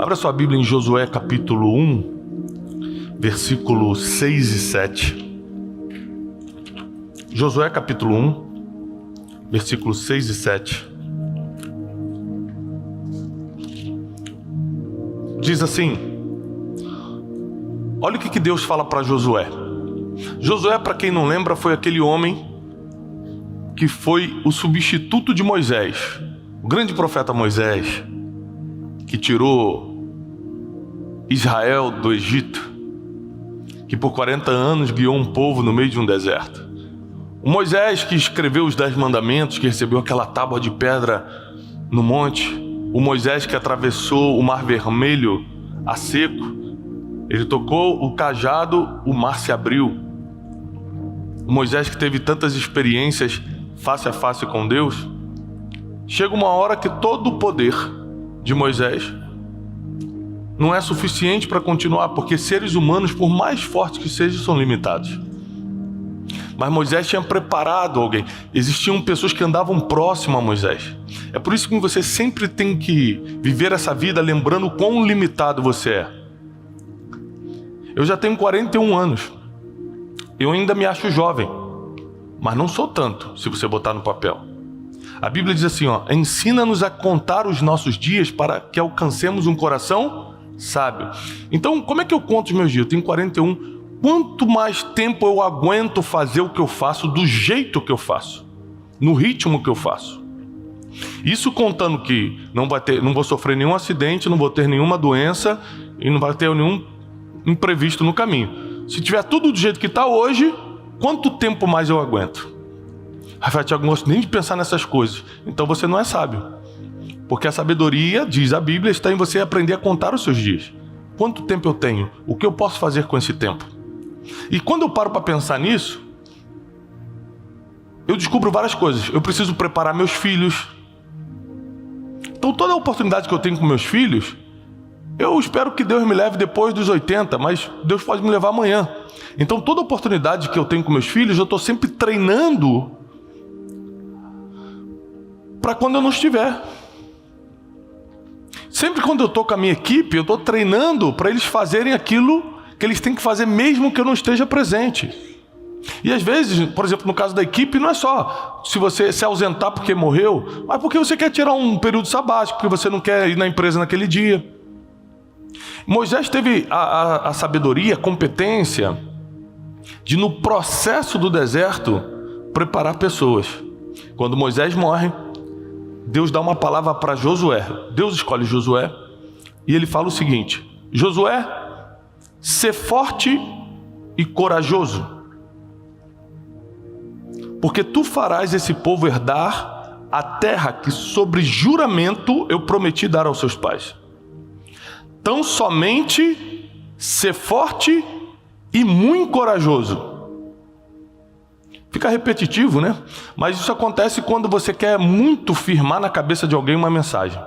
Abra sua Bíblia em Josué capítulo 1, versículos 6 e 7. Josué capítulo 1, versículos 6 e 7. Diz assim: olha o que Deus fala para Josué. Josué, para quem não lembra, foi aquele homem que foi o substituto de Moisés, o grande profeta Moisés, que tirou Israel do Egito, que por 40 anos guiou um povo no meio de um deserto. O Moisés que escreveu os 10 mandamentos, que recebeu aquela tábua de pedra no monte. O Moisés que atravessou o mar vermelho a seco. Ele tocou o cajado, o mar se abriu. O Moisés que teve tantas experiências face a face com Deus. Chega uma hora que todo o poder de Moisés não é suficiente para continuar, porque seres humanos, por mais fortes que sejam, são limitados. Mas Moisés tinha preparado alguém. Existiam pessoas que andavam próximo a Moisés. É por isso que você sempre tem que viver essa vida lembrando quão limitado você é. Eu já tenho 41 anos. Eu ainda me acho jovem, mas não sou tanto, se você botar no papel. A Bíblia diz assim, ensina-nos a contar os nossos dias para que alcancemos um coração sábio. Então, como é que eu conto os meus dias? Eu tenho 41. Quanto mais tempo eu aguento fazer o que eu faço, do jeito que eu faço, no ritmo que eu faço. Isso contando que não vou sofrer nenhum acidente, não vou ter nenhuma doença e não vai ter nenhum imprevisto no caminho. Se tiver tudo do jeito que está hoje, quanto tempo mais eu aguento? Rafael, Tiago, não gosto nem de pensar nessas coisas. Então você não é sábio. Porque a sabedoria, diz a Bíblia, está em você aprender a contar os seus dias. Quanto tempo eu tenho? O que eu posso fazer com esse tempo? E quando eu paro para pensar nisso, eu descubro várias coisas. Eu preciso preparar meus filhos. Então toda a oportunidade que eu tenho com meus filhos, eu espero que Deus me leve depois dos 80, mas Deus pode me levar amanhã. Então toda a oportunidade que eu tenho com meus filhos, eu estou sempre treinando para quando eu não estiver. Sempre quando eu estou com a minha equipe, eu estou treinando para eles fazerem aquilo que eles têm que fazer mesmo que eu não esteja presente. E às vezes, por exemplo, no caso da equipe, não é só se você se ausentar porque morreu, mas porque você quer tirar um período sabático, porque você não quer ir na empresa naquele dia. Moisés teve a sabedoria, a competência de, no processo do deserto, preparar pessoas. Quando Moisés morre, Deus dá uma palavra para Josué. Deus escolhe Josué e ele fala o seguinte: Josué, sê forte e corajoso, porque tu farás esse povo herdar a terra que sobre juramento eu prometi dar aos seus pais. Tão somente sê forte e muito corajoso. Fica repetitivo, né? Mas isso acontece quando você quer muito firmar na cabeça de alguém uma mensagem.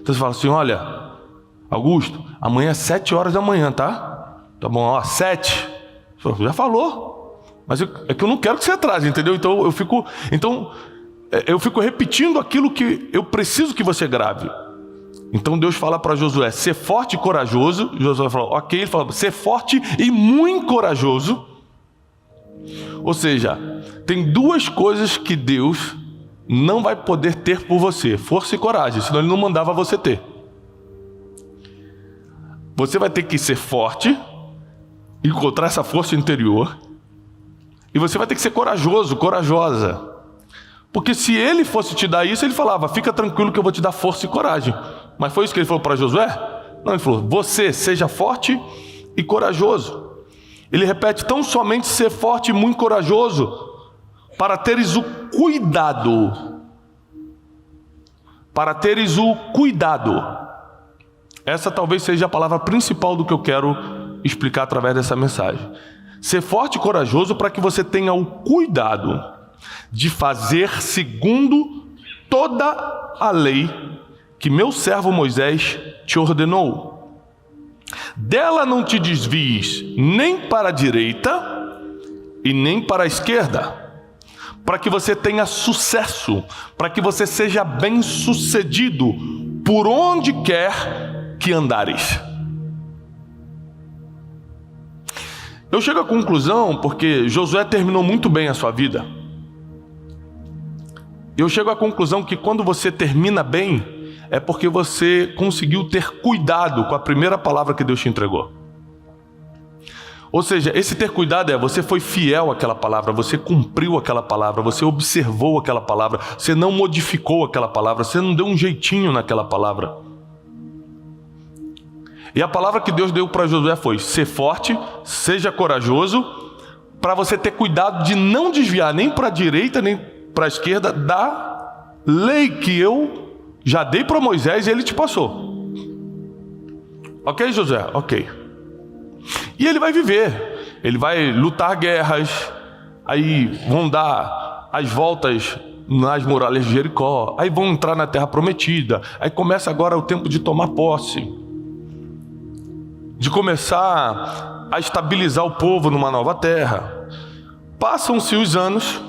Então você fala assim: olha, Augusto, amanhã é 7 horas da manhã, tá? Tá bom, 7. Já falou. Mas é que eu não quero que você atrase, entendeu? Então eu fico repetindo aquilo que eu preciso que você grave. Então Deus fala para Josué: ser forte e corajoso. Josué falou: ok. Ele falou: ser forte e muito corajoso. Ou seja, tem duas coisas que Deus não vai poder ter por você: força e coragem, senão Ele não mandava você ter. Você vai ter que ser forte, encontrar essa força interior, e você vai ter que ser corajoso, corajosa. Porque se Ele fosse te dar isso, Ele falava: fica tranquilo que eu vou te dar força e coragem. Mas foi isso que Ele falou para Josué? Não, Ele falou: você seja forte e corajoso. Ele repete: tão somente ser forte e muito corajoso, para teres o cuidado. Para teres o cuidado. Essa talvez seja a palavra principal do que eu quero explicar através dessa mensagem. Ser forte e corajoso para que você tenha o cuidado de fazer segundo toda a lei que meu servo Moisés te ordenou. Dela não te desvies nem para a direita e nem para a esquerda, para que você tenha sucesso, para que você seja bem-sucedido por onde quer que andares. Eu chego à conclusão, porque Josué terminou muito bem a sua vida. Eu chego à conclusão que quando você termina bem, é porque você conseguiu ter cuidado com a primeira palavra que Deus te entregou. Ou seja, esse ter cuidado você foi fiel àquela palavra, você cumpriu aquela palavra, você observou aquela palavra, você não modificou aquela palavra, você não deu um jeitinho naquela palavra. E a palavra que Deus deu para Josué foi: ser forte, seja corajoso, para você ter cuidado de não desviar nem para a direita nem para a esquerda da lei que eu já dei para Moisés e ele te passou. Ok, Josué? Ok. E ele vai viver, ele vai lutar guerras, aí vão dar as voltas nas muralhas de Jericó, aí vão entrar na terra prometida, aí começa agora o tempo de tomar posse, de começar a estabilizar o povo numa nova terra. Passam-se os anos,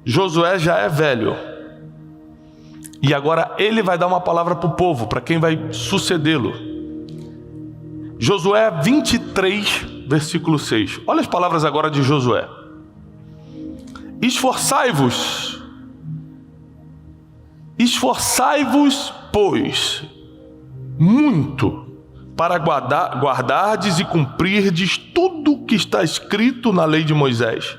Josué já é velho, e agora ele vai dar uma palavra para o povo, para quem vai sucedê-lo. Josué 23, versículo 6. Olha as palavras agora de Josué. Esforçai-vos, pois, muito, para guardardes e cumprirdes tudo o que está escrito na lei de Moisés.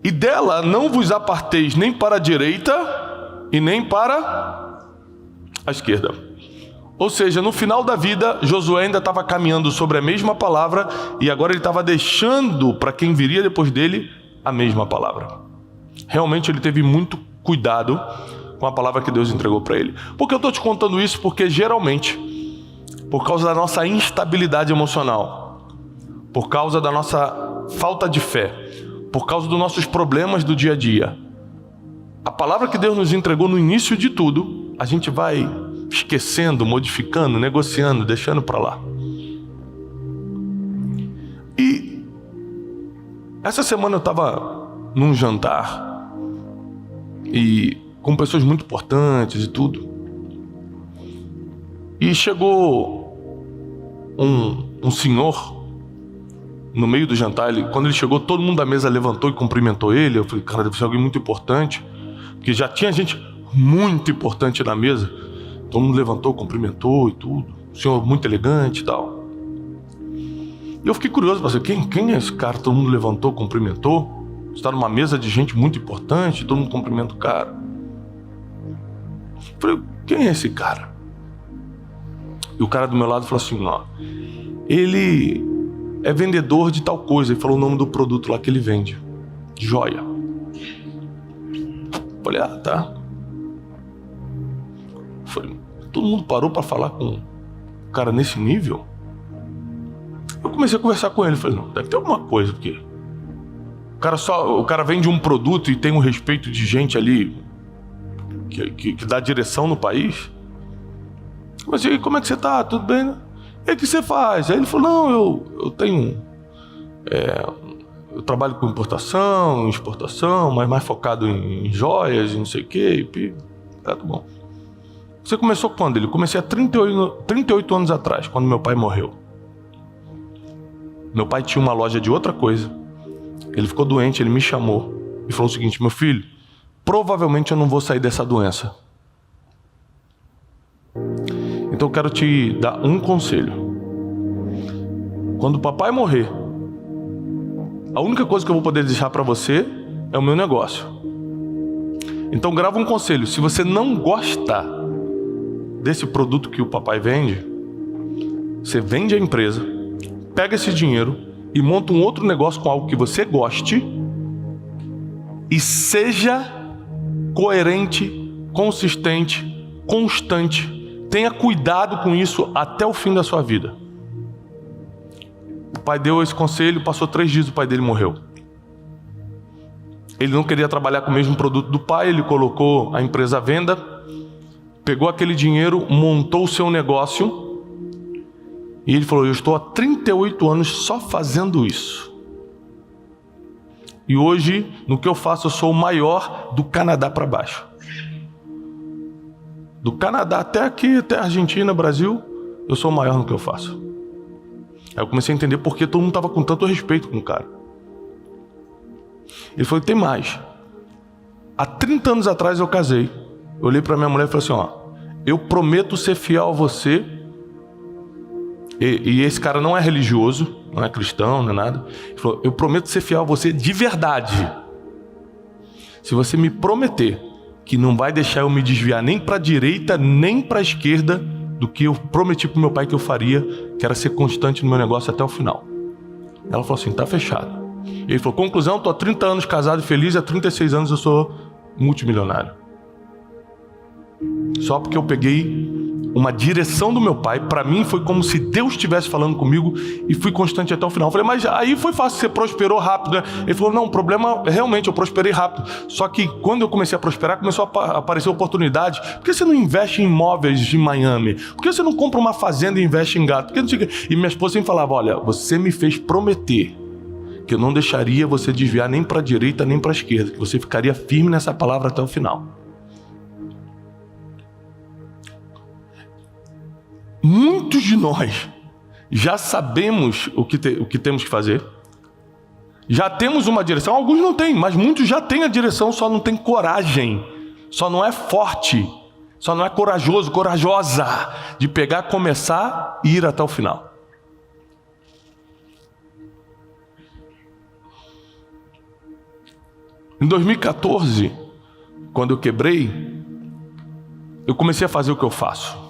E dela não vos aparteis nem para a direita e nem para a esquerda. Ou seja, no final da vida, Josué ainda estava caminhando sobre a mesma palavra e agora ele estava deixando para quem viria depois dele a mesma palavra. Realmente ele teve muito cuidado com a palavra que Deus entregou para ele. Por que eu estou te contando isso? Porque geralmente, por causa da nossa instabilidade emocional, por causa da nossa falta de fé, por causa dos nossos problemas do dia a dia, a palavra que Deus nos entregou no início de tudo, a gente vai esquecendo, modificando, negociando, deixando para lá. E essa semana eu estava num jantar e com pessoas muito importantes e tudo, e chegou um senhor no meio do jantar. Quando ele chegou, todo mundo da mesa levantou e cumprimentou ele. Eu falei: cara, deve ser alguém muito importante, porque já tinha gente muito importante na mesa. Todo mundo levantou, cumprimentou e tudo. O senhor muito elegante e tal. E eu fiquei curioso, pensei: quem é esse cara? Todo mundo levantou, cumprimentou. Está numa mesa de gente muito importante, todo mundo cumprimenta o cara. Eu falei: quem é esse cara? E o cara do meu lado falou assim: ó, ele é vendedor de tal coisa. E falou o nome do produto lá que ele vende: joia. Eu falei: ah, tá. Falei, todo mundo parou para falar com um cara nesse nível? Eu comecei a conversar com ele. Falei: não, deve ter alguma coisa, porque o cara vende um produto e tem um respeito de gente ali que dá direção no país. Mas e aí, como é que você tá? Tudo bem, né? E o que você faz? Aí ele falou: não, eu tenho eu trabalho com importação, exportação, mas mais focado em joias e não sei o quê. Tá bom. Você começou quando? Ele: comecei há 38 anos atrás, quando meu pai morreu. Meu pai tinha uma loja de outra coisa. Ele ficou doente, ele me chamou e falou o seguinte: meu filho, provavelmente eu não vou sair dessa doença. Então eu quero te dar um conselho. Quando o papai morrer, a única coisa que eu vou poder deixar para você é o meu negócio. Então grava um conselho: se você não gosta desse produto que o papai vende, você vende a empresa, pega esse dinheiro e monta um outro negócio com algo que você goste e seja coerente, consistente, constante. Tenha cuidado com isso até o fim da sua vida. O pai deu esse conselho, passou 3 dias, o pai dele morreu. Ele não queria trabalhar com o mesmo produto do pai, ele colocou a empresa à venda, pegou aquele dinheiro, montou o seu negócio e ele falou: eu estou há 38 anos só fazendo isso. E hoje, no que eu faço, eu sou o maior do Canadá para baixo. Do Canadá até aqui, até a Argentina, Brasil, eu sou o maior no que eu faço. Aí eu comecei a entender por que todo mundo estava com tanto respeito com o cara. Ele falou, tem mais. Há 30 anos atrás eu casei. Eu olhei para minha mulher e falei assim, ó, eu prometo ser fiel a você. E esse cara não é religioso, não é cristão, não é nada. Ele falou, eu prometo ser fiel a você de verdade. Se você me prometer que não vai deixar eu me desviar nem para a direita, nem para a esquerda do que eu prometi pro meu pai que eu faria, que era ser constante no meu negócio até o final. Ela falou assim, tá fechado. Ele falou, conclusão, tô há 30 anos casado e feliz, há 36 anos eu sou multimilionário. Só porque eu peguei uma direção do meu pai, para mim foi como se Deus estivesse falando comigo e fui constante até o final. Eu falei, mas aí foi fácil, você prosperou rápido, né? Ele falou, não, o problema realmente, eu prosperei rápido. Só que quando eu comecei a prosperar, começou a aparecer oportunidade. Por que você não investe em imóveis em Miami? Por que você não compra uma fazenda e investe em gato? E minha esposa sempre falava, olha, você me fez prometer que eu não deixaria você desviar nem para a direita nem para a esquerda, que você ficaria firme nessa palavra até o final. Muitos de nós já sabemos o que temos que fazer, já temos uma direção, alguns não têm, mas muitos já têm a direção, só não tem coragem, só não é forte, só não é corajoso, corajosa de pegar, começar e ir até o final. Em 2014, quando eu quebrei, eu comecei a fazer o que eu faço.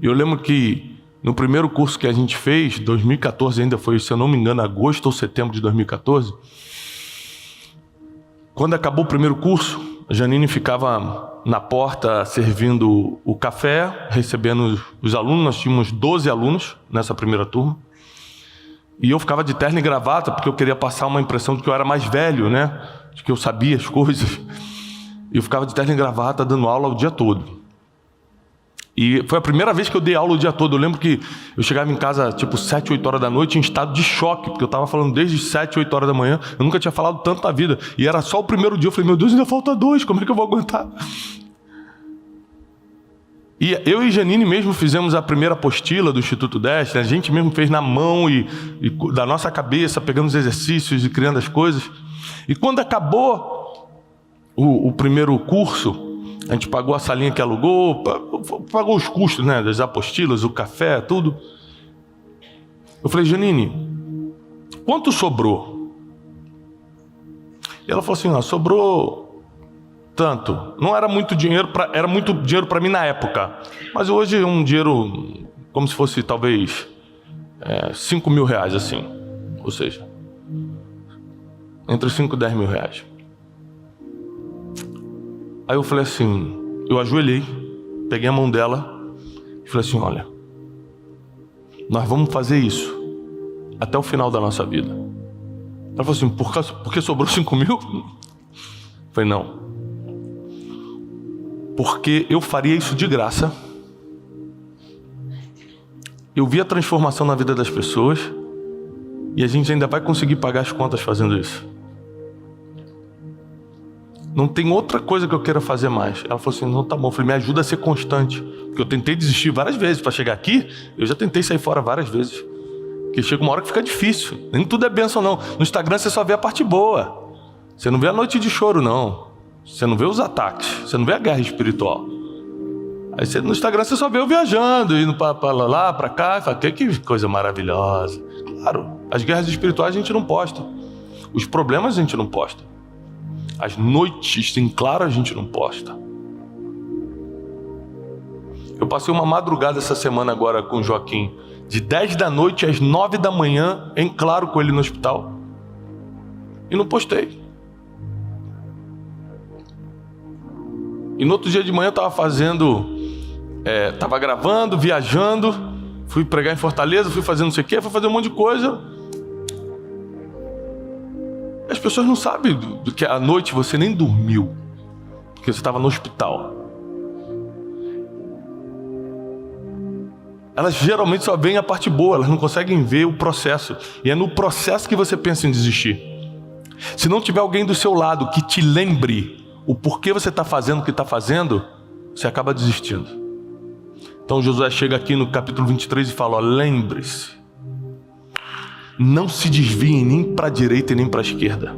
Eu lembro que no primeiro curso que a gente fez, 2014 ainda foi, se eu não me engano, agosto ou setembro de 2014, quando acabou o primeiro curso, a Janine ficava na porta servindo o café, recebendo os alunos. Nós tínhamos 12 alunos nessa primeira turma. E eu ficava de terno e gravata, porque eu queria passar uma impressão de que eu era mais velho, né? De que eu sabia as coisas. E eu ficava de terno e gravata dando aula o dia todo. E foi a primeira vez que eu dei aula o dia todo. Eu lembro que eu chegava em casa tipo 7, 8 horas da noite em estado de choque, porque eu estava falando desde 7, 8 horas da manhã. Eu nunca tinha falado tanto na vida. E era só o primeiro dia. Eu falei, meu Deus, ainda falta 2, como é que eu vou aguentar? E eu e Janine mesmo fizemos a primeira apostila do Instituto Destiny. A gente mesmo fez na mão e da nossa cabeça, pegando os exercícios e criando as coisas. E quando acabou o primeiro curso, a gente pagou a salinha que alugou, pagou os custos, né, das apostilas, o café, tudo. Eu falei, Janine, quanto sobrou? E ela falou assim, ó, sobrou tanto. Não era muito dinheiro, era muito dinheiro para mim na época. Mas hoje é um dinheiro como se fosse talvez 5 mil reais, assim. Ou seja, entre 5 e 10 mil reais. Aí eu falei assim, eu ajoelhei, peguei a mão dela e falei assim, olha, nós vamos fazer isso até o final da nossa vida. Ela falou assim, por que sobrou 5 mil? Eu falei, não. Porque eu faria isso de graça. Eu vi a transformação na vida das pessoas e a gente ainda vai conseguir pagar as contas fazendo isso. Não tem outra coisa que eu queira fazer mais. Ela falou assim, não, tá bom. Eu falei, me ajuda a ser constante. Porque eu tentei desistir várias vezes. Para chegar aqui, eu já tentei sair fora várias vezes. Porque chega uma hora que fica difícil. Nem tudo é bênção, não. No Instagram você só vê a parte boa. Você não vê a noite de choro, não. Você não vê os ataques. Você não vê a guerra espiritual. Aí no Instagram você só vê eu viajando, indo para lá, para cá. E fala, que coisa maravilhosa. Claro, as guerras espirituais a gente não posta. Os problemas a gente não posta. As noites em claro a gente não posta. Eu passei uma madrugada essa semana agora com o Joaquim, de 10 da noite às 9 da manhã, em claro com ele no hospital. E não postei. E no outro dia de manhã eu estava gravando, viajando, fui pregar em Fortaleza, fui fazer não sei o quê, fui fazer um monte de coisa. As pessoas não sabem do que à noite você nem dormiu, porque você estava no hospital. Elas geralmente só veem a parte boa, elas não conseguem ver o processo. E é no processo que você pensa em desistir. Se não tiver alguém do seu lado que te lembre o porquê você está fazendo o que está fazendo, você acaba desistindo. Então Josué chega aqui no capítulo 23 e fala, ó, lembre-se, não se desviem nem para a direita e nem para a esquerda.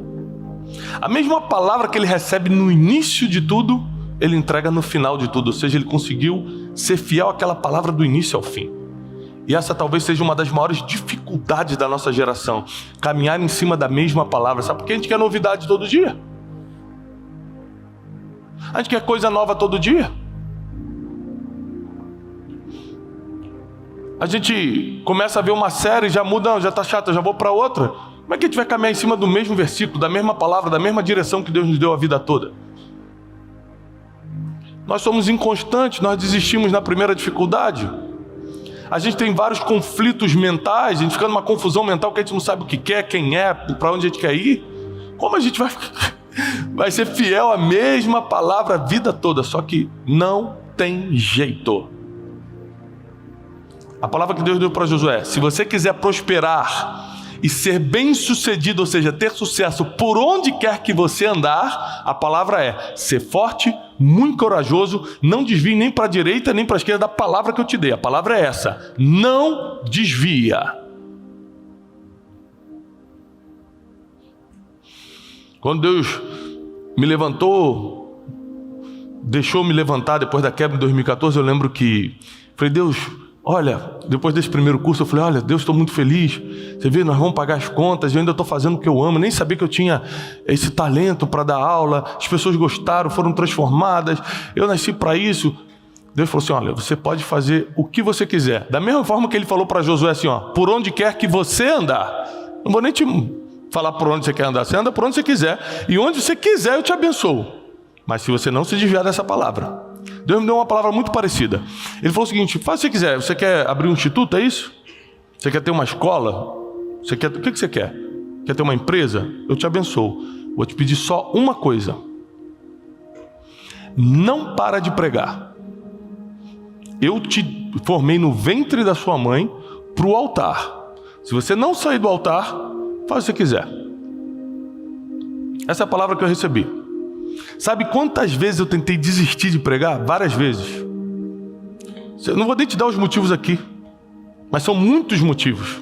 A mesma palavra que ele recebe no início de tudo, ele entrega no final de tudo. Ou seja, ele conseguiu ser fiel àquela palavra do início ao fim. E essa talvez seja uma das maiores dificuldades da nossa geração. Caminhar em cima da mesma palavra. Sabe por que a gente quer novidade todo dia? A gente quer coisa nova todo dia. A gente começa a ver uma série, já muda, já está chata, já vou para outra. Como é que a gente vai caminhar em cima do mesmo versículo, da mesma palavra, da mesma direção que Deus nos deu a vida toda? Nós somos inconstantes, nós desistimos na primeira dificuldade. A gente tem vários conflitos mentais, a gente fica numa confusão mental que a gente não sabe o que quer, quem é, para onde a gente quer ir. Como a gente vai ser fiel à mesma palavra a vida toda? Só que não tem jeito. A palavra que Deus deu para Josué, se você quiser prosperar e ser bem sucedido, ou seja, ter sucesso por onde quer que você andar, a palavra é ser forte, muito corajoso, não desvie nem para a direita nem para a esquerda da palavra que eu te dei. A palavra é essa, não desvia. Quando Deus me levantou, deixou me levantar depois da quebra em 2014, eu lembro que falei, Deus, olha, depois desse primeiro curso eu falei, olha, Deus, estou muito feliz, você vê, nós vamos pagar as contas, eu ainda estou fazendo o que eu amo, nem sabia que eu tinha esse talento para dar aula, as pessoas gostaram, foram transformadas, eu nasci para isso. Deus falou assim, olha, você pode fazer o que você quiser, da mesma forma que ele falou para Josué assim, ó, por onde quer que você andar, não vou nem te falar por onde você quer andar, você anda por onde você quiser, e onde você quiser eu te abençoo, mas se você não se desviar dessa palavra. Deus me deu uma palavra muito parecida. Ele falou o seguinte, faz o que você quiser. Você quer abrir um instituto, é isso? Você quer ter uma escola? O que você quer? Quer ter uma empresa? Eu te abençoo. Vou te pedir só uma coisa. Não para de pregar. Eu te formei no ventre da sua mãe para o altar. Se você não sair do altar, faz o que você quiser. Essa é a palavra que eu recebi. Sabe quantas vezes eu tentei desistir de pregar? Várias vezes. Eu não vou nem te dar os motivos aqui, mas são muitos motivos.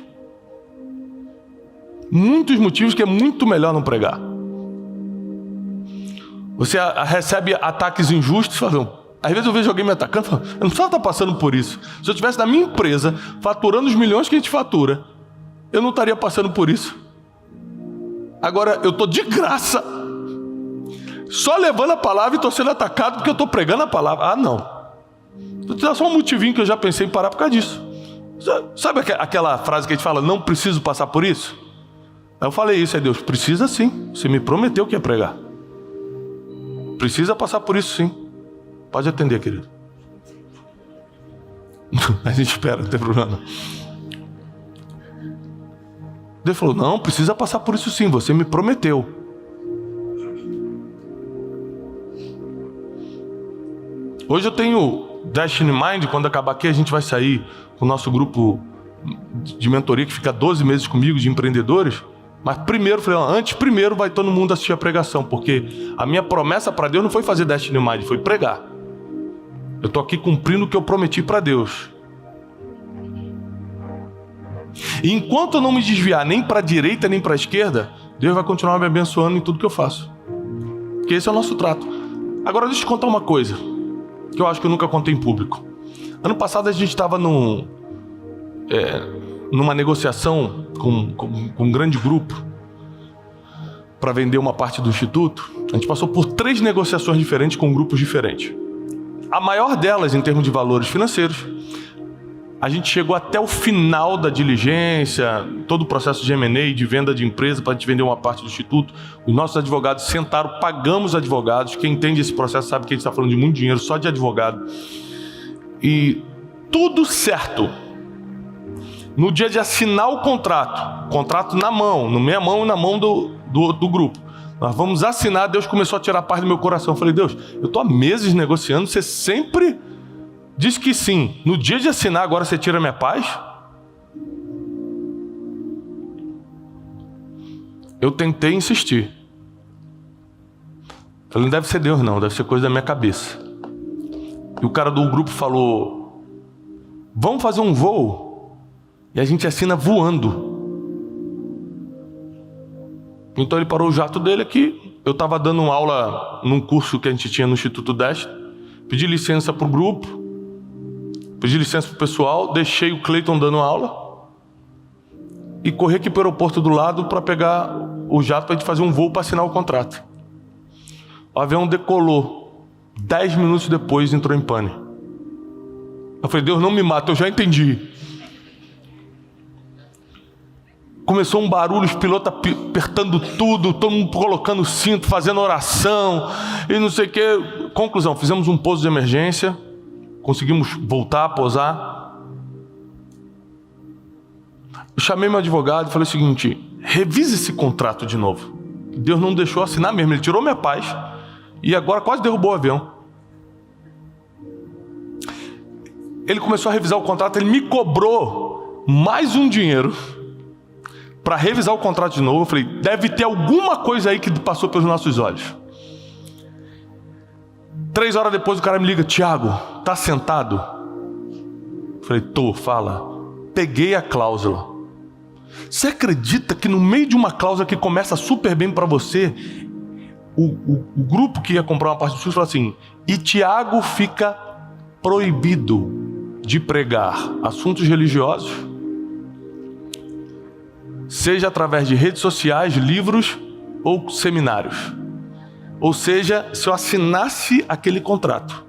Muitos motivos que é muito melhor não pregar. Você recebe ataques injustos, às vezes eu vejo alguém me atacando, eu não precisava estar passando por isso. Se eu estivesse na minha empresa, faturando os milhões que a gente fatura, eu não estaria passando por isso. Agora, eu estou de graça, só levando a palavra e estou sendo atacado porque eu estou pregando a palavra. Ah, não. Vou te dar só um motivinho que eu já pensei em parar por causa disso. Sabe aquela frase que a gente fala, não preciso passar por isso? Aí eu falei isso, aí Deus, precisa sim. Você me prometeu que ia pregar. Precisa passar por isso sim. Pode atender, querido. A gente espera, não tem problema. Deus falou, não, precisa passar por isso sim, você me prometeu. Hoje eu tenho Destiny Mind, quando acabar aqui a gente vai sair com o nosso grupo de mentoria que fica 12 meses comigo, de empreendedores. Mas primeiro, primeiro vai todo mundo assistir a pregação, porque a minha promessa para Deus não foi fazer Destiny Mind, foi pregar. Eu estou aqui cumprindo o que eu prometi para Deus. E enquanto eu não me desviar nem para a direita nem para a esquerda, Deus vai continuar me abençoando em tudo que eu faço. Porque esse é o nosso trato. Agora deixa eu te contar uma coisa que eu acho que eu nunca contei em público. Ano passado a gente estava numa negociação com um grande grupo para vender uma parte do instituto. A gente passou por 3 negociações diferentes com grupos diferentes. A maior delas, em termos de valores financeiros, a gente chegou até o final da diligência, todo o processo de M&A, de venda de empresa, para a gente vender uma parte do instituto. Os nossos advogados sentaram, pagamos advogados. Quem entende esse processo sabe que a gente está falando de muito dinheiro, só de advogado. E tudo certo. No dia de assinar o contrato na mão, na minha mão e na mão do grupo. Nós vamos assinar, Deus começou a tirar a paz do meu coração. Eu falei, Deus, eu estou há meses negociando, você sempre diz que sim. No dia de assinar, agora você tira a minha paz? Eu tentei insistir. Falei, não deve ser Deus não, deve ser coisa da minha cabeça. E o cara do grupo falou: vamos fazer um voo e a gente assina voando. Então ele parou o jato dele aqui. Eu estava dando aula num curso que a gente tinha no Instituto Deste. Pedi licença para o grupo, pedi licença para o pessoal, deixei o Cleiton dando aula e corri aqui para o aeroporto do lado para pegar o jato para a gente fazer um voo para assinar o contrato. O avião decolou. 10 minutos depois entrou em pane. Eu falei: Deus, não me mata, eu já entendi. Começou um barulho, os pilotos apertando tudo, todo mundo colocando cinto, fazendo oração e não sei o que. Conclusão, fizemos um pouso de emergência, conseguimos voltar a pousar. Eu chamei meu advogado e falei o seguinte: revise esse contrato de novo. Deus não deixou assinar mesmo, ele tirou minha paz e agora quase derrubou o avião. Ele começou a revisar o contrato, ele me cobrou mais um dinheiro para revisar o contrato de novo. Eu falei: deve ter alguma coisa aí que passou pelos nossos olhos. 3 horas depois o cara me liga: Tiago, tá sentado? Eu falei: tô, fala. Peguei a cláusula. Você acredita que no meio de uma cláusula que começa super bem para você, o grupo que ia comprar uma parte do curso falou assim: e Tiago fica proibido de pregar assuntos religiosos, seja através de redes sociais, livros ou seminários. Ou seja, se eu assinasse aquele contrato,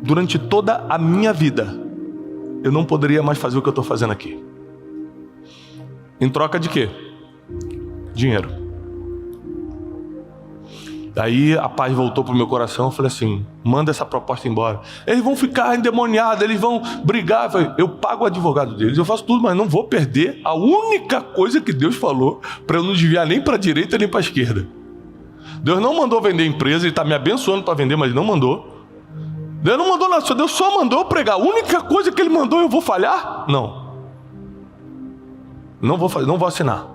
durante toda a minha vida, eu não poderia mais fazer o que eu estou fazendo aqui. Em troca de quê? Dinheiro. Daí a paz voltou para o meu coração. Eu falei assim: manda essa proposta embora. Eles vão ficar endemoniados, eles vão brigar. Eu falei: eu pago o advogado deles, eu faço tudo, mas não vou perder a única coisa que Deus falou para eu não desviar nem para a direita nem para a esquerda. Deus não mandou vender empresa, Ele está me abençoando para vender, mas Ele não mandou. Deus não mandou nada, Deus só mandou eu pregar. A única coisa que Ele mandou, eu vou falhar? Não. Não vou fazer, não vou assinar.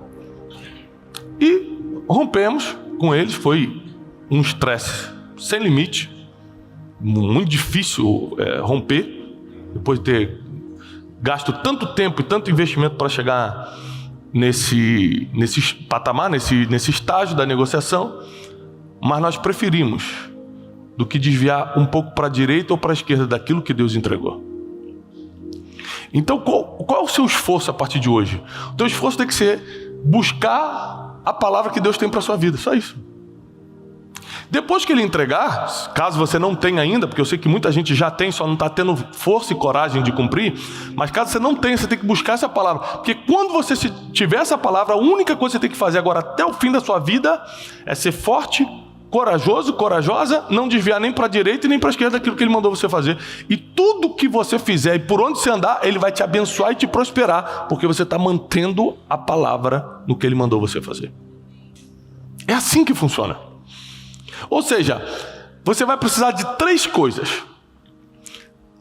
E rompemos com eles. Foi um estresse sem limite, muito difícil romper, depois de ter gasto tanto tempo e tanto investimento para chegar nesse patamar, nesse estágio da negociação. Mas nós preferimos do que desviar um pouco para a direita ou para a esquerda daquilo que Deus entregou. Então qual é o seu esforço a partir de hoje? O teu esforço tem que ser buscar a palavra que Deus tem para a sua vida, só isso. Depois que Ele entregar, caso você não tenha ainda, porque eu sei que muita gente já tem, só não está tendo força e coragem de cumprir, mas caso você não tenha, você tem que buscar essa palavra, porque quando você tiver essa palavra, a única coisa que você tem que fazer agora até o fim da sua vida é ser forte, corajoso, corajosa, não desviar nem para a direita e nem para a esquerda daquilo que Ele mandou você fazer. E tudo que você fizer e por onde você andar, Ele vai te abençoar e te prosperar, porque você está mantendo a palavra no que Ele mandou você fazer. É assim que funciona. Ou seja, você vai precisar de 3 coisas.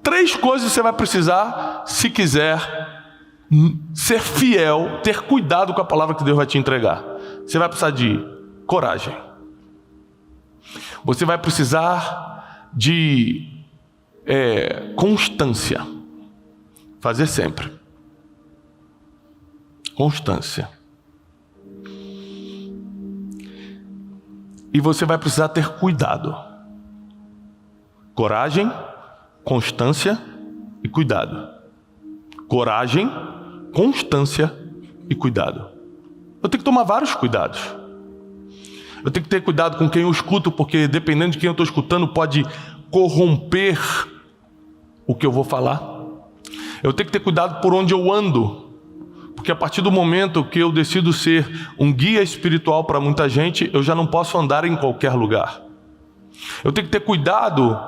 3 coisas você vai precisar se quiser ser fiel, ter cuidado com a palavra que Deus vai te entregar. Você vai precisar de coragem. Você vai precisar de constância. Fazer sempre. Constância. E você vai precisar ter cuidado. Coragem, constância e cuidado. Coragem, constância e cuidado. Eu tenho que tomar vários cuidados. Eu tenho que ter cuidado com quem eu escuto, porque dependendo de quem eu estou escutando, pode corromper o que eu vou falar. Eu tenho que ter cuidado por onde eu ando, porque a partir do momento que eu decido ser um guia espiritual para muita gente, eu já não posso andar em qualquer lugar. Eu tenho que ter cuidado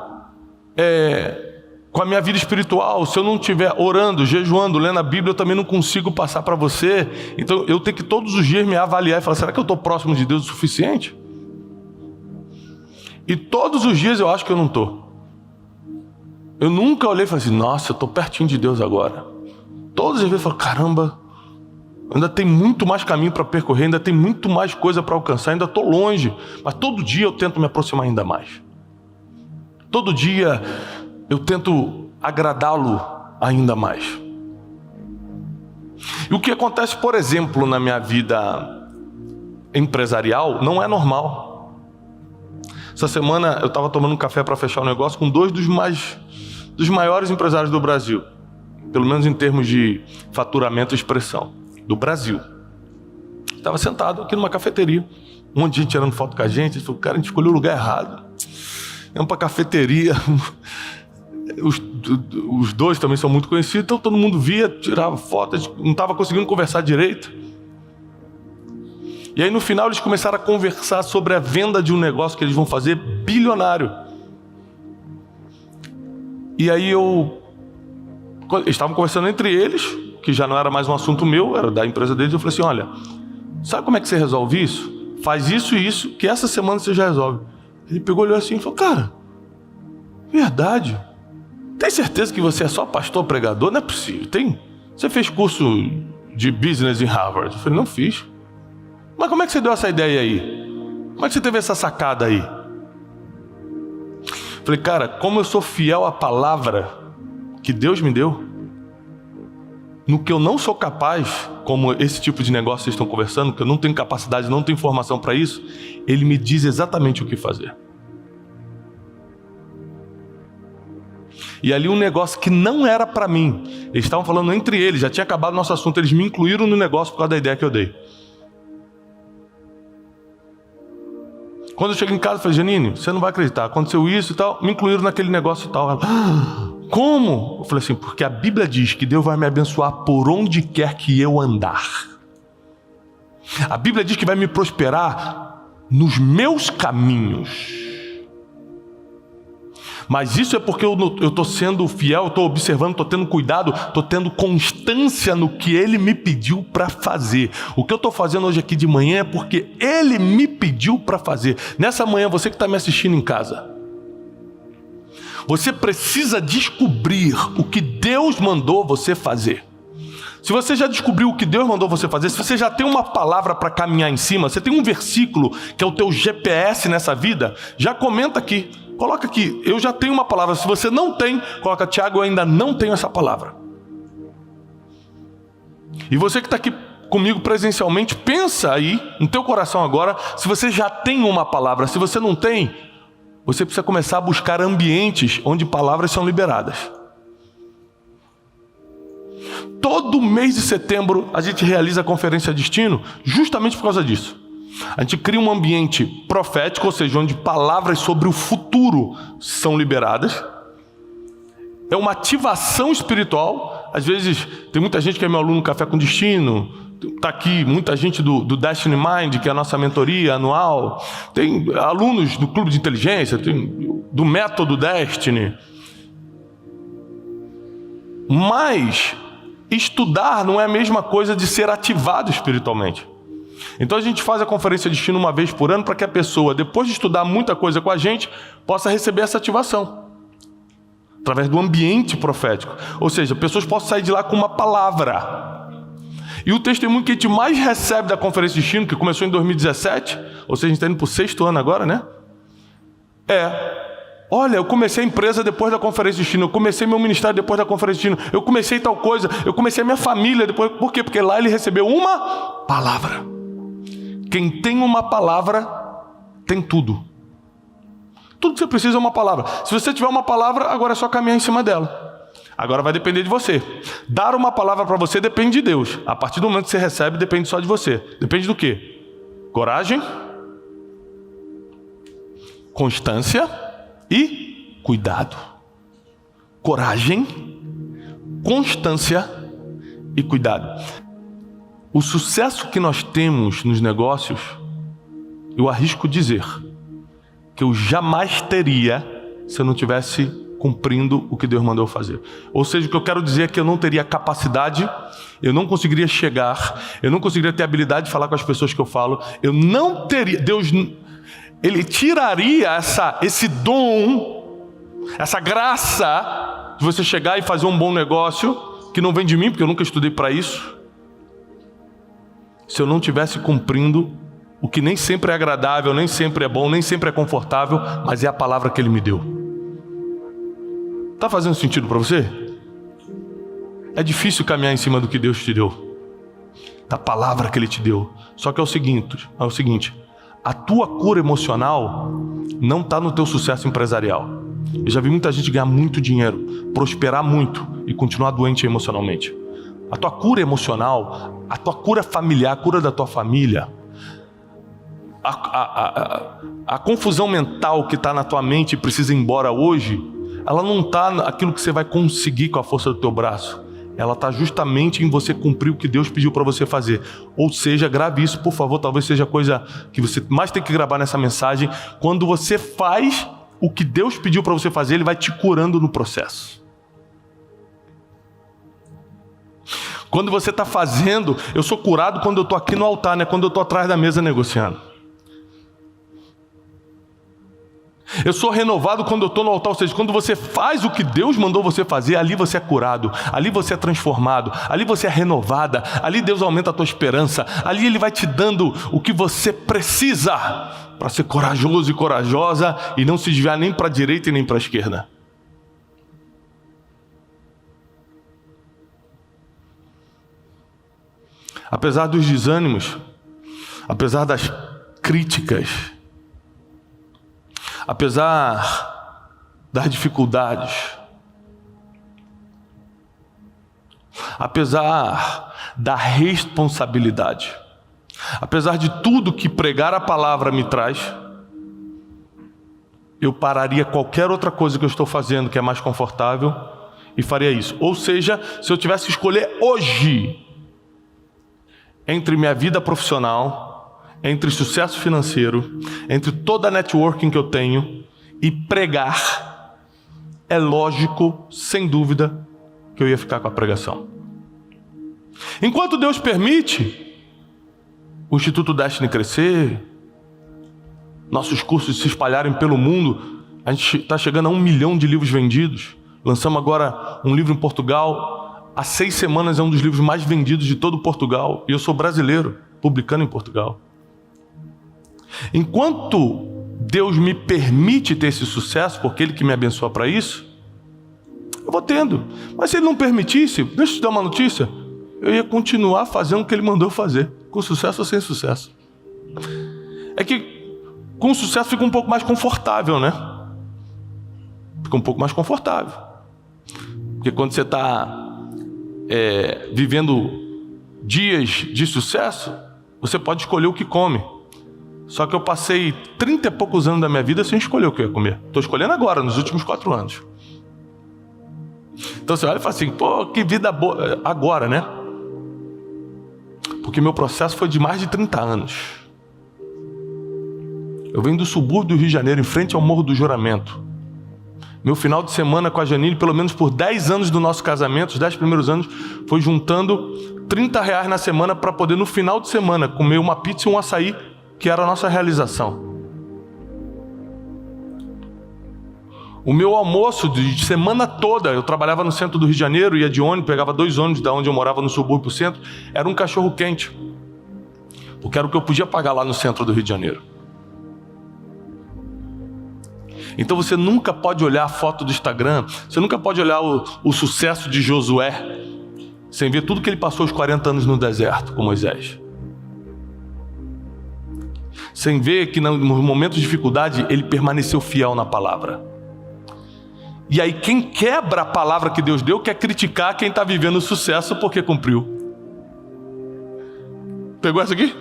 com a minha vida espiritual. Se eu não estiver orando, jejuando, lendo a Bíblia, eu também não consigo passar para você. Então eu tenho que todos os dias me avaliar e falar: será que eu estou próximo de Deus o suficiente? E todos os dias eu acho que eu não estou. Eu nunca olhei e falei assim: nossa, eu estou pertinho de Deus agora. Todas as vezes eu falo: caramba, ainda tem muito mais caminho para percorrer, ainda tem muito mais coisa para alcançar, ainda estou longe. Mas todo dia eu tento me aproximar ainda mais. Todo dia eu tento agradá-lo ainda mais. E o que acontece, por exemplo, na minha vida empresarial não é normal. Essa semana eu estava tomando um café para fechar um negócio com dois dos maiores empresários do Brasil, pelo menos em termos de faturamento e expressão, do Brasil. Estava sentado aqui numa cafeteria, um monte de gente tirando foto com a gente. Ele falou: cara, a gente escolheu o lugar errado. Vamos para a cafeteria. Os dois também são muito conhecidos, então todo mundo via, tirava foto, a gente não estava conseguindo conversar direito. E aí no final eles começaram a conversar sobre a venda de um negócio que eles vão fazer bilionário. E aí eles estavam conversando entre eles, que já não era mais um assunto meu, era da empresa deles. Eu falei assim: olha, sabe como é que você resolve isso? Faz isso e isso, que essa semana você já resolve. Ele pegou, olhou assim e falou: cara, verdade. Tem certeza que você é só pastor pregador? Não é possível. Você fez curso de business em Harvard? Eu falei: não fiz. Mas como é que você deu essa ideia aí? Como é que você teve essa sacada aí? Eu falei: cara, como eu sou fiel à palavra que Deus me deu, no que eu não sou capaz, como esse tipo de negócio que vocês estão conversando, que eu não tenho capacidade, não tenho informação para isso, Ele me diz exatamente o que fazer. E ali um negócio que não era para mim, eles estavam falando entre eles, já tinha acabado o nosso assunto, eles me incluíram no negócio por causa da ideia que eu dei. Quando eu cheguei em casa, eu falei: Janine, você não vai acreditar, aconteceu isso e tal, me incluíram naquele negócio e tal. Ela: como? Eu falei assim: porque a Bíblia diz que Deus vai me abençoar por onde quer que eu andar. A Bíblia diz que vai me prosperar nos meus caminhos. Mas isso é porque eu estou sendo fiel, estou observando, estou tendo cuidado, estou tendo constância no que Ele me pediu para fazer. O que eu estou fazendo hoje aqui de manhã é porque Ele me pediu para fazer. Nessa manhã, você que está me assistindo em casa, você precisa descobrir o que Deus mandou você fazer. Se você já descobriu o que Deus mandou você fazer, se você já tem uma palavra para caminhar em cima, você tem um versículo que é o teu GPS nessa vida, já comenta aqui. Coloca aqui: eu já tenho uma palavra. Se você não tem, coloca: Tiago, eu ainda não tenho essa palavra. E você que está aqui comigo presencialmente, pensa aí no teu coração agora, se você já tem uma palavra. Se você não tem, você precisa começar a buscar ambientes onde palavras são liberadas. Todo mês de setembro a gente realiza a Conferência Destino justamente por causa disso. A gente cria um ambiente profético, ou seja, onde palavras sobre o futuro são liberadas. É uma ativação espiritual. Às vezes tem muita gente que é meu aluno no Café com Destino, está aqui muita gente do Destiny Mind, que é a nossa mentoria anual, tem alunos do Clube de Inteligência, tem do Método Destiny. Mas estudar não é a mesma coisa de ser ativado espiritualmente. Então a gente faz a Conferência Destino uma vez por ano para que a pessoa, depois de estudar muita coisa com a gente, possa receber essa ativação através do ambiente profético. Ou seja, pessoas possam sair de lá com uma palavra. E o testemunho que a gente mais recebe da Conferência Destino, que começou em 2017, ou seja, a gente está indo para o 6º ano agora, né? Olha, eu comecei a empresa depois da Conferência Destino, eu comecei meu ministério depois da Conferência Destino, eu comecei tal coisa, eu comecei a minha família depois. Por quê? Porque lá ele recebeu uma palavra. Quem tem uma palavra, tem tudo. Tudo que você precisa é uma palavra. Se você tiver uma palavra, agora é só caminhar em cima dela. Agora vai depender de você. Dar uma palavra para você depende de Deus. A partir do momento que você recebe, depende só de você. Depende do quê? Coragem, constância e cuidado. Coragem, constância e cuidado. O sucesso que nós temos nos negócios, eu arrisco dizer que eu jamais teria se eu não tivesse cumprindo o que Deus mandou fazer. Ou seja, o que eu quero dizer é que eu não teria capacidade, eu não conseguiria chegar, eu não conseguiria ter habilidade de falar com as pessoas que eu falo, eu não teria, Deus, Ele tiraria esse dom, essa graça de você chegar e fazer um bom negócio, que não vem de mim, porque eu nunca estudei para isso, se eu não estivesse cumprindo o que nem sempre é agradável, nem sempre é bom, nem sempre é confortável, mas é a palavra que Ele me deu. Tá fazendo sentido para você? É difícil caminhar em cima do que Deus te deu, da palavra que Ele te deu. Só que é o seguinte, a tua cura emocional não está no teu sucesso empresarial. Eu já vi muita gente ganhar muito dinheiro, prosperar muito e continuar doente emocionalmente. A tua cura emocional, a tua cura familiar, a cura da tua família, a confusão mental que está na tua mente e precisa ir embora hoje, ela não está naquilo que você vai conseguir com a força do teu braço. Ela está justamente em você cumprir o que Deus pediu para você fazer. Ou seja, grave isso, por favor, talvez seja a coisa que você mais tem que gravar nessa mensagem. Quando você faz o que Deus pediu para você fazer, Ele vai te curando no processo. Quando você está fazendo, eu sou curado quando eu estou aqui no altar, né? Quando eu estou atrás da mesa negociando. Eu sou renovado quando eu estou no altar, ou seja, quando você faz o que Deus mandou você fazer, ali você é curado, ali você é transformado, ali você é renovada, ali Deus aumenta a tua esperança, ali Ele vai te dando o que você precisa para ser corajoso e corajosa e não se desviar nem para a direita e nem para a esquerda. Apesar dos desânimos, apesar das críticas, apesar das dificuldades, apesar da responsabilidade, apesar de tudo que pregar a palavra me traz, eu pararia qualquer outra coisa que eu estou fazendo que é mais confortável e faria isso. Ou seja, se eu tivesse que escolher hoje entre minha vida profissional, entre sucesso financeiro, entre toda a networking que eu tenho e pregar, é lógico, sem dúvida, que eu ia ficar com a pregação. Enquanto Deus permite o Instituto Destiny crescer, nossos cursos se espalharem pelo mundo, a gente está chegando a 1 milhão de livros vendidos. Lançamos agora um livro em Portugal. Há 6 semanas é um dos livros mais vendidos de todo Portugal. E eu sou brasileiro, publicando em Portugal. Enquanto Deus me permite ter esse sucesso, porque Ele que me abençoa para isso, eu vou tendo. Mas se Ele não permitisse, deixa eu te dar uma notícia, eu ia continuar fazendo o que Ele mandou fazer, com sucesso ou sem sucesso. É que com sucesso fica um pouco mais confortável, né? Fica um pouco mais confortável. Porque quando você está vivendo dias de sucesso, você pode escolher o que come. Só que eu passei 30 e poucos anos da minha vida sem escolher o que eu ia comer. Estou escolhendo agora, nos últimos 4 anos. Então você olha e fala assim, pô, que vida boa. Agora, né? Porque meu processo foi de mais de 30 anos. Eu venho do subúrbio do Rio de Janeiro, em frente ao Morro do Juramento. Meu final de semana com a Janine, pelo menos por 10 anos do nosso casamento, os 10 primeiros anos, foi juntando R$30 na semana para poder, no final de semana, comer uma pizza e um açaí, que era a nossa realização. O meu almoço de semana toda, eu trabalhava no centro do Rio de Janeiro, ia de ônibus, pegava 2 ônibus da onde eu morava no subúrbio pro centro, era um cachorro quente. Porque era o que eu podia pagar lá no centro do Rio de Janeiro. Então você nunca pode olhar a foto do Instagram, você nunca pode olhar o sucesso de Josué sem ver tudo que ele passou os 40 anos no deserto com Moisés. Sem ver que nos momentos de dificuldade ele permaneceu fiel na palavra. E aí quem quebra a palavra que Deus deu quer criticar quem está vivendo o sucesso porque cumpriu. Pegou essa aqui?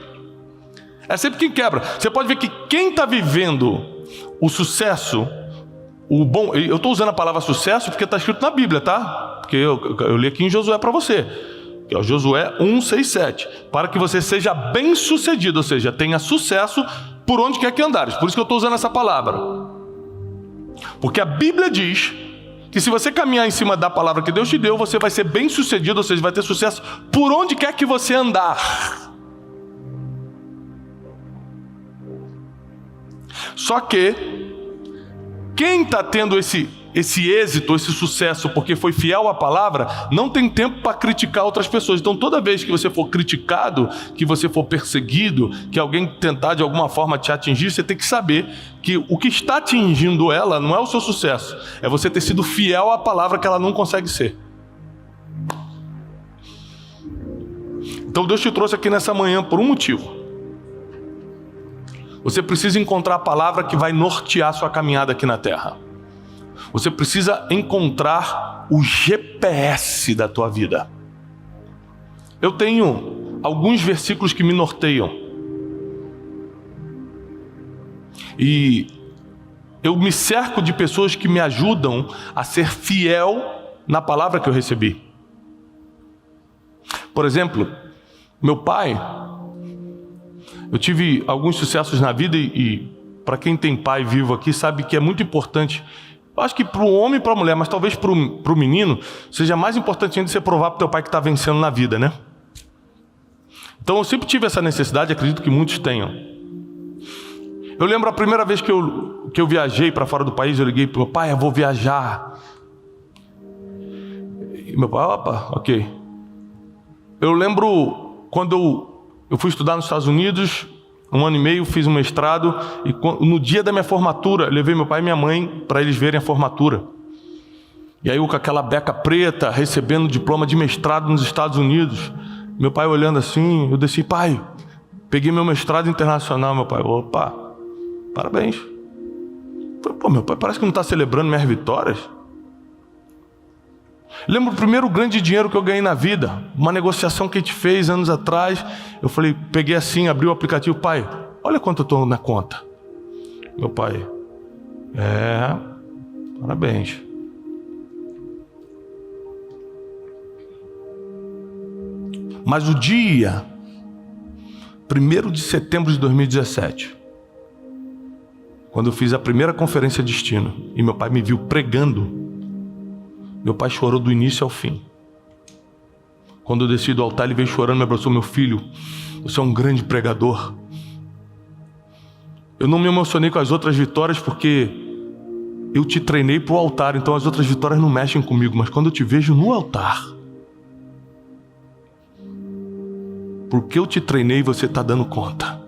É sempre quem quebra. Você pode ver que quem está vivendo o sucesso, o bom, eu estou usando a palavra sucesso porque está escrito na Bíblia, tá? Porque eu li aqui em Josué para você, que é o Josué 1:6-7, para que você seja bem sucedido, ou seja, tenha sucesso por onde quer que andares. Por isso que eu estou usando essa palavra, porque a Bíblia diz que se você caminhar em cima da palavra que Deus te deu, você vai ser bem sucedido, ou seja, vai ter sucesso por onde quer que você andar. Só que quem está tendo esse esse êxito, esse sucesso, porque foi fiel à palavra, não tem tempo para criticar outras pessoas. Então toda vez que você for criticado, que você for perseguido, que alguém tentar de alguma forma te atingir, você tem que saber que o que está atingindo ela não é o seu sucesso, é você ter sido fiel à palavra que ela não consegue ser. Então Deus te trouxe aqui nessa manhã por um motivo. Você precisa encontrar a palavra que vai nortear sua caminhada aqui na terra. Você precisa encontrar o GPS da tua vida. Eu tenho alguns versículos que me norteiam. E eu me cerco de pessoas que me ajudam a ser fiel na palavra que eu recebi. Por exemplo, meu pai, eu tive alguns sucessos na vida e para quem tem pai vivo aqui sabe que é muito importante. Eu acho que para o homem e para a mulher, mas talvez para o menino, seja mais importante ainda você provar para o teu pai que está vencendo na vida, né? Então eu sempre tive essa necessidade, acredito que muitos tenham. Eu lembro a primeira vez que eu viajei para fora do país, eu liguei para o meu pai, eu vou viajar. E meu pai, opa, ok. Eu lembro quando eu fui estudar nos Estados Unidos, 1 ano e meio, fiz um mestrado, e no dia da minha formatura, levei meu pai e minha mãe para eles verem a formatura. E aí eu com aquela beca preta, recebendo diploma de mestrado nos Estados Unidos, meu pai olhando assim, eu desci, pai, peguei meu mestrado internacional, meu pai, opa, parabéns. Eu falei, pô, meu pai parece que não está celebrando minhas vitórias. Lembro o primeiro grande dinheiro que eu ganhei na vida, uma negociação que a gente fez anos atrás. Eu falei, peguei assim, abri o aplicativo, pai, olha quanto eu estou na conta. Meu pai, parabéns. Mas o dia 1º de setembro de 2017, quando eu fiz a primeira conferência Destino, e meu pai me viu pregando, meu pai chorou do início ao fim. Quando eu desci do altar, ele veio chorando, me abraçou, meu filho, você é um grande pregador. Eu não me emocionei com as outras vitórias porque eu te treinei para o altar, então as outras vitórias não mexem comigo, mas quando eu te vejo no altar, porque eu te treinei, você está dando conta.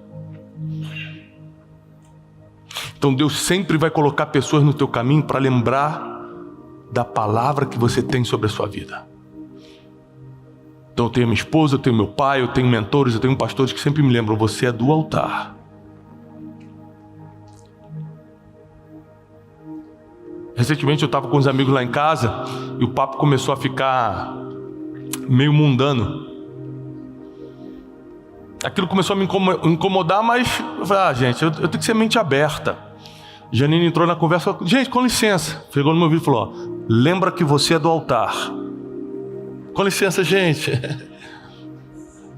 Então Deus sempre vai colocar pessoas no teu caminho para lembrar da palavra que você tem sobre a sua vida. Então eu tenho minha esposa, eu tenho meu pai, eu tenho mentores, eu tenho pastores que sempre me lembram, você é do altar. Recentemente eu estava com uns amigos lá em casa e o papo começou a ficar meio mundano. Aquilo começou a me incomodar, mas eu falei, gente, eu tenho que ser mente aberta. Janine entrou na conversa e falou, gente, com licença. Chegou no meu ouvido e falou, lembra que você é do altar. Com licença, gente.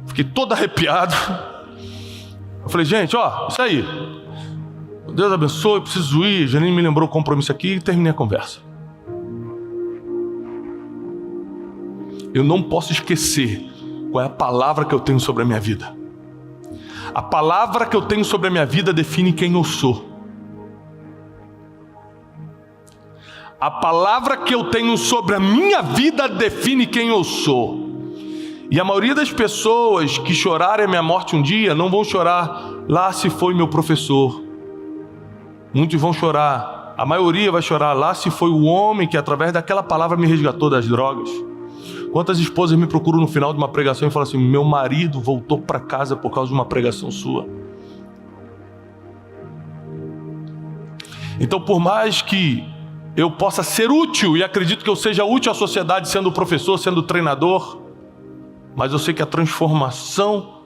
Fiquei todo arrepiado. Eu falei, gente, isso aí. Deus abençoe, eu preciso ir. Janine me lembrou o compromisso aqui e terminei a conversa. Eu não posso esquecer qual é a palavra que eu tenho sobre a minha vida. A palavra que eu tenho sobre a minha vida define quem eu sou. A palavra que eu tenho sobre a minha vida define quem eu sou. E a maioria das pessoas que chorarem a minha morte um dia não vão chorar, lá se foi meu professor. Muitos vão chorar, a maioria vai chorar, lá se foi o homem que através daquela palavra me resgatou das drogas. Quantas esposas me procuram no final de uma pregação e falam assim, meu marido voltou para casa por causa de uma pregação sua. Então por mais que eu possa ser útil, e acredito que eu seja útil à sociedade sendo professor, sendo treinador, mas eu sei que a transformação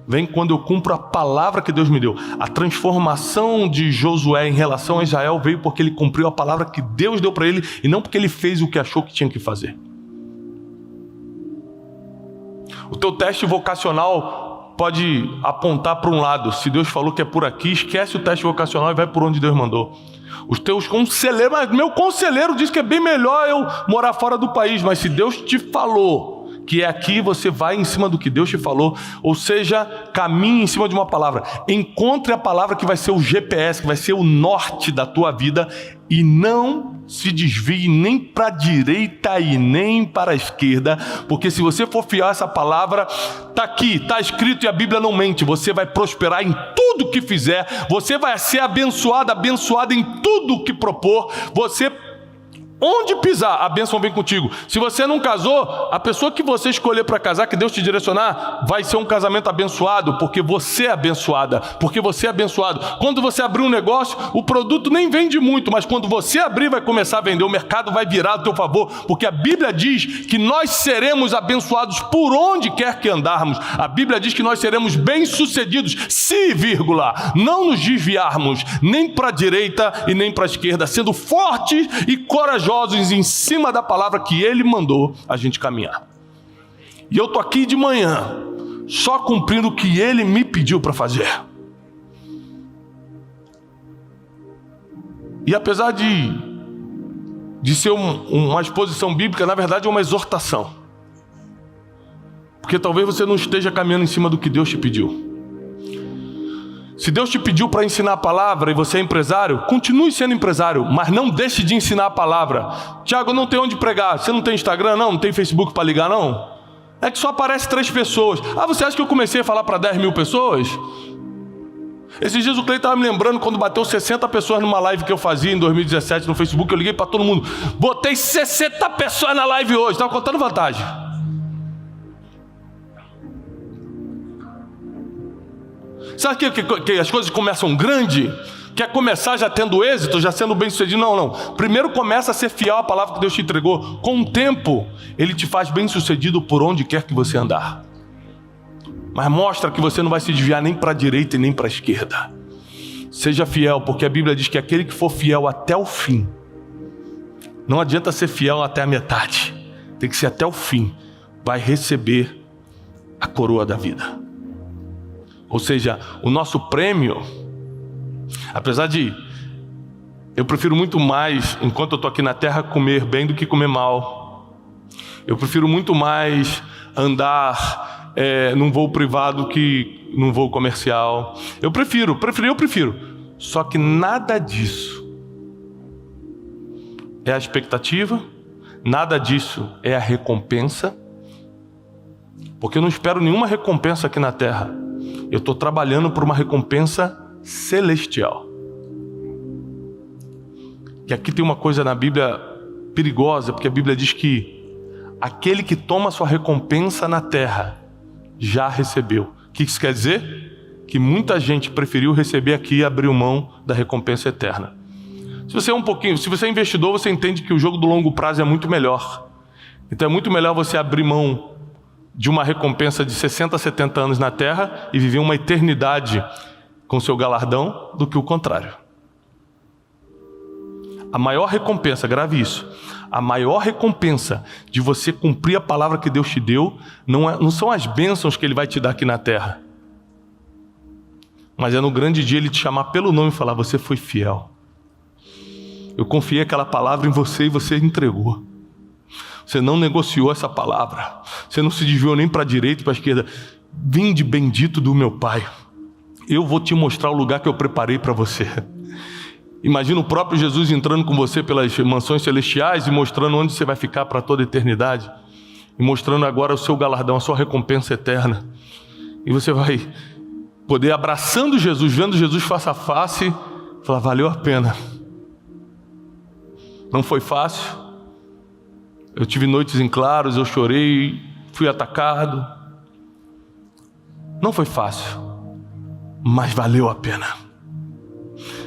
vem quando eu cumpro a palavra que Deus me deu. A transformação de Josué em relação a Israel veio porque ele cumpriu a palavra que Deus deu para ele e não porque ele fez o que achou que tinha que fazer. O teu teste vocacional pode apontar para um lado. Se Deus falou que é por aqui, esquece o teste vocacional e vai por onde Deus mandou. Os teus conselheiros, mas meu conselheiro diz que é bem melhor eu morar fora do país, mas se Deus te falou que é aqui, você vai em cima do que Deus te falou, ou seja, caminhe em cima de uma palavra. Encontre a palavra que vai ser o GPS, que vai ser o norte da tua vida, e não se desvie nem para a direita e nem para a esquerda, porque se você for fiel a essa palavra, está aqui, está escrito e a Bíblia não mente, você vai prosperar em tudo que fizer, você vai ser abençoado em tudo que propor, você... Onde pisar, a bênção vem contigo. Se você não casou, a pessoa que você escolher para casar, que Deus te direcionar, vai ser um casamento abençoado, porque você é abençoada, porque você é abençoado. Quando você abrir um negócio, o produto nem vende muito, mas quando você abrir, vai começar a vender, o mercado vai virar a teu favor, porque a Bíblia diz que nós seremos abençoados por onde quer que andarmos. A Bíblia diz que nós seremos bem-sucedidos, se, não nos desviarmos, nem para a direita e nem para a esquerda, sendo fortes e corajosos em cima da palavra que Ele mandou a gente caminhar. E eu estou aqui de manhã, só cumprindo o que Ele me pediu para fazer. E apesar de ser uma exposição bíblica, na verdade é uma exortação. Porque talvez você não esteja caminhando em cima do que Deus te pediu. Se Deus te pediu para ensinar a palavra e você é empresário, continue sendo empresário, mas não deixe de ensinar a palavra. Tiago, não tem onde pregar. Você não tem Instagram, não? Não tem Facebook para ligar, não? É que só aparece 3 pessoas. Ah, você acha que eu comecei a falar para 10 mil pessoas? Esses dias o Cleiton estava me lembrando quando bateu 60 pessoas numa live que eu fazia em 2017 no Facebook. Eu liguei para todo mundo. Botei 60 pessoas na live hoje. Estava contando vantagem. Sabe que as coisas começam grande? Quer começar já tendo êxito, já sendo bem sucedido? Não. Primeiro começa a ser fiel à palavra que Deus te entregou. Com o tempo, Ele te faz bem sucedido por onde quer que você andar. Mas mostra que você não vai se desviar nem para a direita e nem para a esquerda. Seja fiel, porque a Bíblia diz que aquele que for fiel até o fim, não adianta ser fiel até a metade, tem que ser até o fim, vai receber a coroa da vida. Ou seja, o nosso prêmio, apesar de eu prefiro muito mais, enquanto eu estou aqui na terra, comer bem do que comer mal. Eu prefiro muito mais andar num voo privado que num voo comercial. Eu prefiro. Só que nada disso é a expectativa, nada disso é a recompensa, porque eu não espero nenhuma recompensa aqui na terra. Eu estou trabalhando por uma recompensa celestial. E aqui tem uma coisa na Bíblia perigosa, porque a Bíblia diz que aquele que toma sua recompensa na terra já recebeu. O que isso quer dizer? Que muita gente preferiu receber aqui e abriu mão da recompensa eterna. Se você é investidor, você entende que o jogo do longo prazo é muito melhor. Então é muito melhor você abrir mão de uma recompensa de 60, 70 anos na terra e viver uma eternidade com seu galardão, do que o contrário. A maior recompensa, grave isso, a maior recompensa de você cumprir a palavra que Deus te deu, não são as bênçãos que Ele vai te dar aqui na terra, mas é no grande dia Ele te chamar pelo nome e falar: você foi fiel. Eu confiei aquela palavra em você e você entregou. Você não negociou essa palavra. Você não se desviou nem para a direita e para a esquerda. Vinde bendito do meu Pai. Eu vou te mostrar o lugar que eu preparei para você. Imagina o próprio Jesus entrando com você pelas mansões celestiais e mostrando onde você vai ficar para toda a eternidade. E mostrando agora o seu galardão, a sua recompensa eterna. E você vai poder, abraçando Jesus, vendo Jesus face a face, falar: valeu a pena. Não foi fácil. Eu tive noites em claros, eu chorei, fui atacado. Não foi fácil, mas valeu a pena.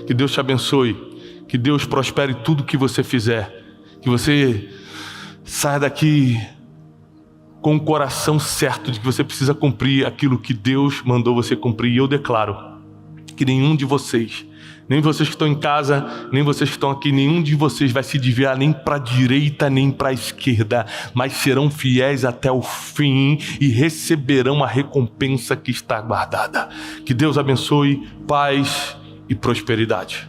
Que Deus te abençoe, que Deus prospere tudo que você fizer, que você saia daqui com o coração certo de que você precisa cumprir aquilo que Deus mandou você cumprir. E eu declaro que nenhum de vocês, nem vocês que estão em casa, nem vocês que estão aqui, nenhum de vocês vai se desviar nem para a direita, nem para a esquerda, mas serão fiéis até o fim e receberão a recompensa que está guardada. Que Deus abençoe, paz e prosperidade.